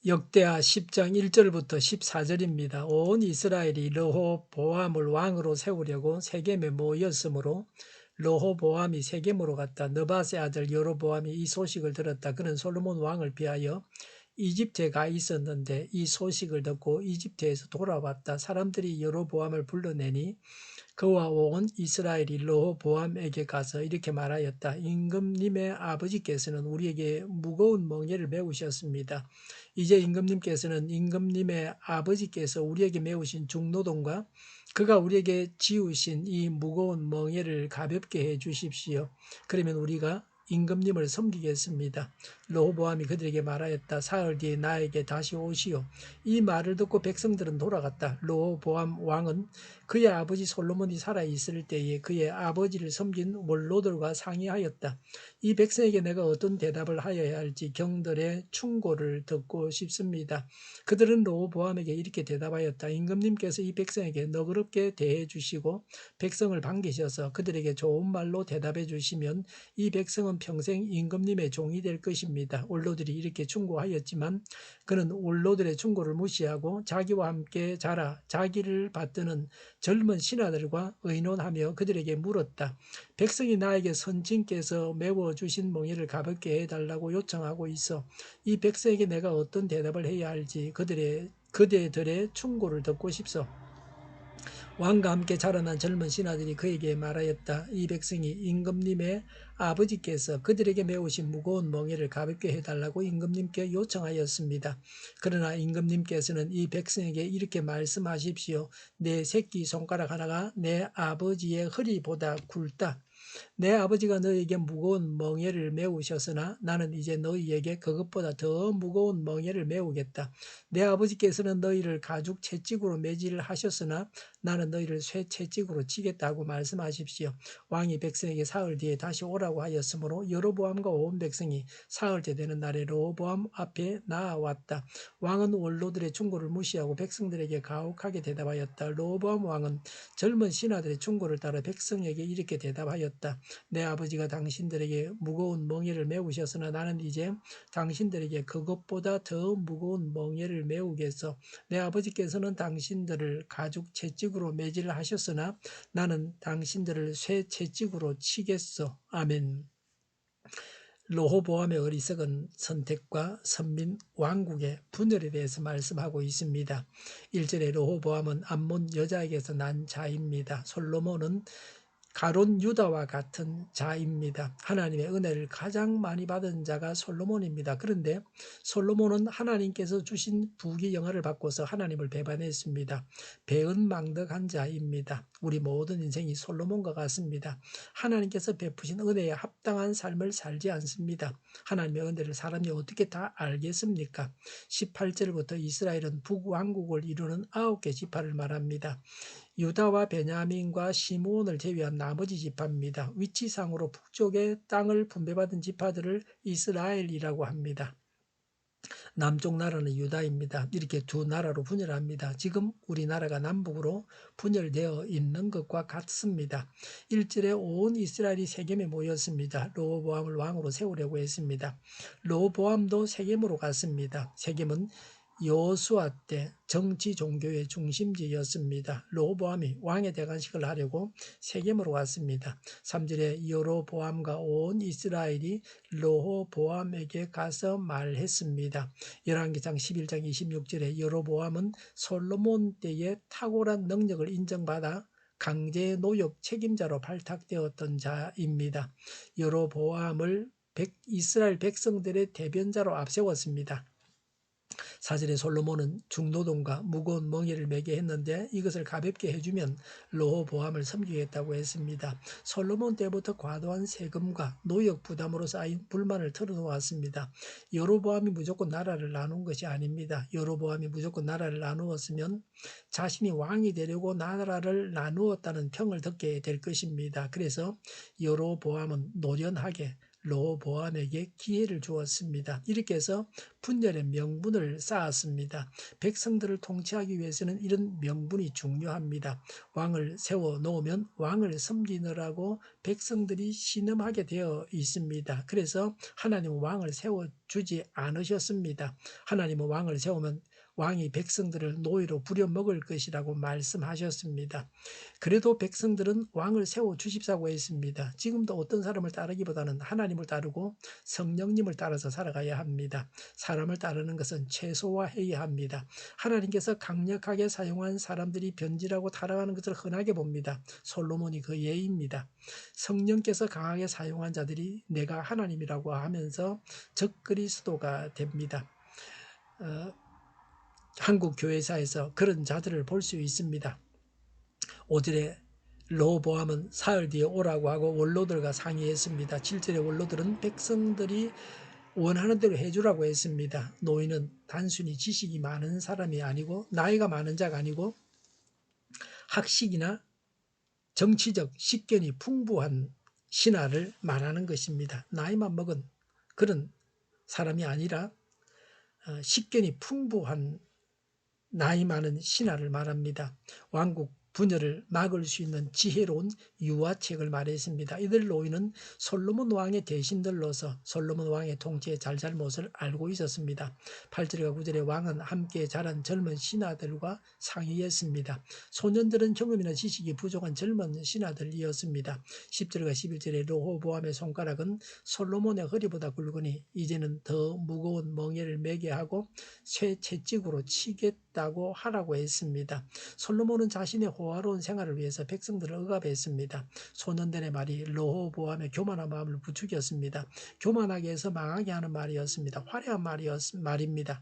역대하 10장 1절부터 14절입니다. 온 이스라엘이 르호보암을 왕으로 세우려고 세겜에 모였으므로 르호보암이 세겜으로 갔다. 느바세 아들 여로보암이 이 소식을 들었다. 그는 솔로몬 왕을 비하여 이집트에 가 있었는데 이 소식을 듣고 이집트에서 돌아왔다. 사람들이 여로보암을 불러내니 그와 온 이스라엘이 르호보암에게 가서 이렇게 말하였다. 임금님의 아버지께서는 우리에게 무거운 멍에를 메우셨습니다. 이제 임금님께서는 임금님의 아버지께서 우리에게 메우신 중노동과 그가 우리에게 지우신 이 무거운 멍에를 가볍게 해 주십시오. 그러면 우리가 임금님을 섬기겠습니다. 르호보암이 그들에게 말하였다. 사흘 뒤에 나에게 다시 오시오. 이 말을 듣고 백성들은 돌아갔다. 르호보암 왕은 그의 아버지 솔로몬이 살아있을 때에 그의 아버지를 섬긴 원로들과 상의하였다. 이 백성에게 내가 어떤 대답을 하여야 할지 경들의 충고를 듣고 싶습니다. 그들은 르호보암에게 이렇게 대답하였다. 임금님께서 이 백성에게 너그럽게 대해 주시고 백성을 반기셔서 그들에게 좋은 말로 대답해 주시면 이 백성은 평생 임금님의 종이 될 것입니다. 원로들이 이렇게 충고하였지만 그는 원로들의 충고를 무시하고 자기와 함께 자라 자기를 받드는 젊은 신하들과 의논하며 그들에게 물었다. 백성이 나에게 선친께서 메워주신 멍에를 가볍게 해달라고 요청하고 있어. 이 백성에게 내가 어떤 대답을 해야 할지 그대들의 충고를 듣고 싶소. 왕과 함께 자라난 젊은 신하들이 그에게 말하였다. 이 백성이 임금님의 아버지께서 그들에게 메우신 무거운 멍에를 가볍게 해달라고 임금님께 요청하였습니다. 그러나 임금님께서는 이 백성에게 이렇게 말씀하십시오. 내 새끼 손가락 하나가 내 아버지의 허리보다 굵다. 내 아버지가 너에게 무거운 멍에를 메우셨으나 나는 이제 너희에게 그것보다 더 무거운 멍에를 메우겠다. 내 아버지께서는 너희를 가죽 채찍으로 매질하셨으나 나는 너희를 쇠 채찍으로 치겠다고 말씀하십시오. 왕이 백성에게 사흘 뒤에 다시 오라고 하였으므로 여로보암과 온 백성이 사흘째 되는 날에 르호보암 앞에 나아왔다. 왕은 원로들의 충고를 무시하고 백성들에게 가혹하게 대답하였다. 르호보암 왕은 젊은 신하들의 충고를 따라 백성에게 이렇게 대답하였다. 내 아버지가 당신들에게 무거운 멍에를 메우셨으나 나는 이제 당신들에게 그것보다 더 무거운 멍에를 메우겠소. 내 아버지께서는 당신들을 가죽 채찍으로 매질하셨으나 나는 당신들을 쇠 채찍으로 치겠소. 아멘. 르호보암의 어리석은 선택과 선민 왕국의 분열에 대해서 말씀하고 있습니다. 1절에 르호보암은 암몬 여자에게서 난 자입니다. 솔로몬은 가론 유다와 같은 자입니다. 하나님의 은혜를 가장 많이 받은 자가 솔로몬입니다. 그런데 솔로몬은 하나님께서 주신 부귀 영화를 바꿔서 하나님을 배반했습니다. 배은망덕한 자입니다. 우리 모든 인생이 솔로몬과 같습니다. 하나님께서 베푸신 은혜에 합당한 삶을 살지 않습니다. 하나님의 은혜를 사람이 어떻게 다 알겠습니까? 18절부터 이스라엘은 북왕국을 이루는 9개 지파를 말합니다. 유다와 베냐민과 시므온을 제외한 나머지 지파입니다. 위치상으로 북쪽의 땅을 분배받은 지파들을 이스라엘이라고 합니다. 남쪽 나라는 유다입니다. 이렇게 두 나라로 분열합니다. 지금 우리나라가 남북으로 분열되어 있는 것과 같습니다. 1절에 온 이스라엘이 세겜에 모였습니다. 르호보암을 왕으로 세우려고 했습니다. 르호보암도 세겜으로 갔습니다. 세겜은 여호수아 때 정치 종교의 중심지였습니다. 르호보암이 왕의 대관식을 하려고 세겜으로 갔습니다. 3절에 여로보암과 온 이스라엘이 르호보암에게 가서 말했습니다. 열왕기상 11장 26절에 여로보암은 솔로몬 때의 탁월한 능력을 인정받아 강제 노역 책임자로 발탁되었던 자입니다. 여로보암을 이스라엘 백성들의 대변자로 앞세웠습니다. 4절에 솔로몬은 중노동과 무거운 멍에를 매게 했는데 이것을 가볍게 해주면 르호보암을 섬기겠다고 했습니다. 솔로몬 때부터 과도한 세금과 노역 부담으로 쌓인 불만을 털어놓았습니다. 여로보암이 무조건 나라를 나눈 것이 아닙니다. 여로보암이 무조건 나라를 나누었으면 자신이 왕이 되려고 나라를 나누었다는 평을 듣게 될 것입니다. 그래서 여로보암은 노련하게 르호보암에게 기회를 주었습니다. 이렇게 해서 분열의 명분을 쌓았습니다. 백성들을 통치하기 위해서는 이런 명분이 중요합니다. 왕을 세워놓으면 왕을 섬기느라고 백성들이 신음하게 되어 있습니다. 그래서 하나님은 왕을 세워주지 않으셨습니다. 하나님은 왕을 세우면 왕이 백성들을 노예로 부려먹을 것이라고 말씀하셨습니다. 그래도 백성들은 왕을 세워주십사고 했습니다. 지금도 어떤 사람을 따르기보다는 하나님을 따르고 성령님을 따라서 살아가야 합니다. 사람을 따르는 것은 최소화해야 합니다. 하나님께서 강력하게 사용한 사람들이 변질하고 타락하는 것을 흔하게 봅니다. 솔로몬이 그 예입니다. 성령께서 강하게 사용한 자들이 내가 하나님이라고 하면서 적그리스도가 됩니다. 한국 교회사에서 그런 자들을 볼 수 있습니다. 5절에 르호보암은 사흘 뒤에 오라고 하고 원로들과 상의했습니다. 7절에 원로들은 백성들이 원하는 대로 해주라고 했습니다. 노인은 단순히 지식이 많은 사람이 아니고 나이가 많은 자가 아니고 학식이나 정치적 식견이 풍부한 신하를 말하는 것입니다. 나이만 먹은 그런 사람이 아니라 식견이 풍부한 나이 많은 신하를 말합니다. 왕국 분열을 막을 수 있는 지혜로운 유화책을 말했습니다. 이들 노인은 솔로몬 왕의 대신들로서 솔로몬 왕의 통치의 잘잘못을 알고 있었습니다. 8절과 9절에 왕은 함께 자란 젊은 신하들과 상의했습니다. 소년들은 경험이나 지식이 부족한 젊은 신하들이었습니다. 10절과 11절에 르호보암의 손가락은 솔로몬의 허리보다 굵으니 이제는 더 무거운 멍에를 매게 하고 쇠 채찍으로 치겠다고 하라고 했습니다. 솔로몬은 자신의 호화로운 생활을 위해서 백성들을 억압했습니다. 소년들의 말이 르호보암의 교만한 마음을 부추겼습니다. 교만하게 해서 망하게 하는 말이었습니다. 화려한 말입니다.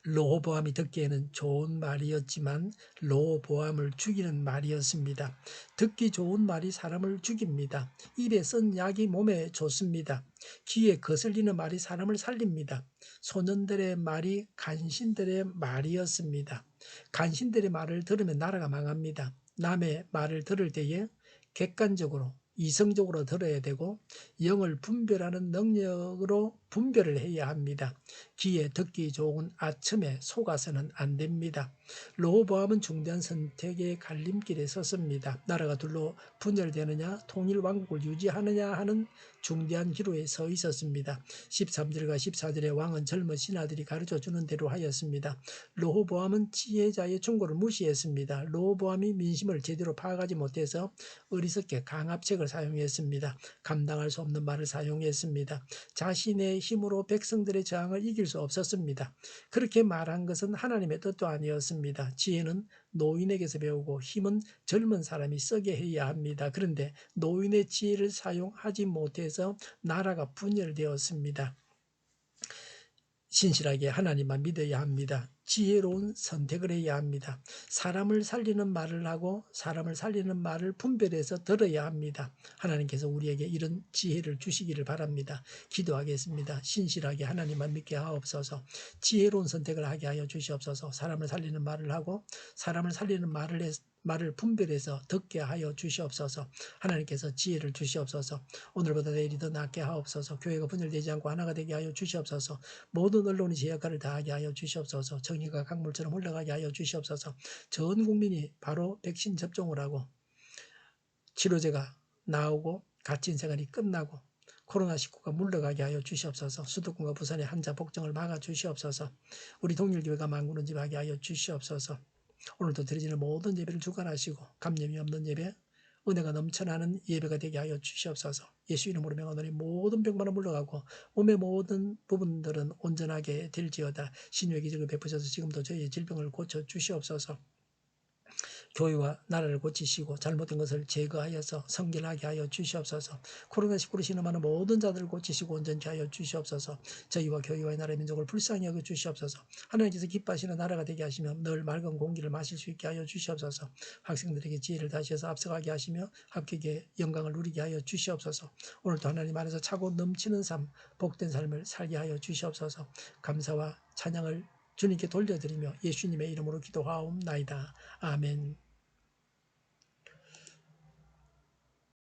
르호보암이 듣기에는 좋은 말이었지만 르호보암을 죽이는 말이었습니다. 듣기 좋은 말이 사람을 죽입니다. 입에 쓴 약이 몸에 좋습니다. 귀에 거슬리는 말이 사람을 살립니다. 소년들의 말이 간신들의 말이었습니다. 간신들의 말을 들으면 나라가 망합니다. 남의 말을 들을 때에 객관적으로 이성적으로 들어야 되고 영을 분별하는 능력으로 분별을 해야 합니다. 귀에 듣기 좋은 아첨에 속아서는 안 됩니다. 르호보암은 중대한 선택의 갈림길에 섰습니다. 나라가 둘로 분열되느냐 통일 왕국을 유지하느냐 하는 중대한 기로에 서 있었습니다. 13절과 14절에 왕은 젊은 신하들이 가르쳐주는 대로 하였습니다. 르호보암은 지혜자의 충고를 무시했습니다. 르호보암이 민심을 제대로 파악하지 못해서 어리석게 강압책을 사용했습니다. 감당할 수 없는 말을 사용했습니다. 자신의 힘으로 백성들의 저항을 이길 수 없었습니다. 그렇게 말한 것은 하나님의 뜻도 아니었습니다. 지혜는 노인에게서 배우고 힘은 젊은 사람이 쓰게 해야 합니다. 그런데 노인의 지혜를 사용하지 못해서 나라가 분열되었습니다. 신실하게 하나님만 믿어야 합니다. 지혜로운 선택을 해야 합니다. 사람을 살리는 말을 하고 사람을 살리는 말을 분별해서 들어야 합니다. 하나님께서 우리에게 이런 지혜를 주시기를 바랍니다. 기도하겠습니다. 신실하게 하나님만 믿게 하옵소서. 지혜로운 선택을 하게 하여 주시옵소서. 사람을 살리는 말을 하고 사람을 살리는 말을 분별해서 듣게 하여 주시옵소서. 하나님께서 지혜를 주시옵소서. 오늘보다 내일이 더 낫게 하옵소서. 교회가 분열되지 않고 하나가 되게 하여 주시옵소서. 모든 언론이 제 역할을 다하게 하여 주시옵소서. 정의가 강물처럼 흘러가게 하여 주시옵소서. 전 국민이 바로 백신 접종을 하고 치료제가 나오고 갇힌 생활이 끝나고 코로나19가 물러가게 하여 주시옵소서. 수도권과 부산의 한자 복종을 막아 주시옵소서. 우리 동일교회가 만군은집하게 하여 주시옵소서. 오늘도 드려지는 모든 예배를 주관하시고 감염이 없는 예배, 은혜가 넘쳐나는 예배가 되게 하여 주시옵소서. 예수 이름으로 명하노니 모든 병만은 물러가고 몸의 모든 부분들은 온전하게 될지어다. 신유의 기적을 베푸셔서 지금도 저희의 질병을 고쳐 주시옵소서. 교회와 나라를 고치시고 잘못된 것을 제거하여서 성결하게 하여 주시옵소서. 코로나19로 신음하는 모든 자들을 고치시고 온전케 하여 주시옵소서. 저희와 교회와 나라의 민족을 불쌍히 여겨 주시옵소서. 하나님께서 기뻐하시는 나라가 되게 하시며 늘 맑은 공기를 마실 수 있게 하여 주시옵소서. 학생들에게 지혜를 다시해서 앞서가게 하시며 합격의 영광을 누리게 하여 주시옵소서. 오늘도 하나님 안에서 차고 넘치는 삶, 복된 삶을 살게 하여 주시옵소서. 감사와 찬양을 주님께 돌려드리며 예수님의 이름으로 기도하옵나이다. 아멘.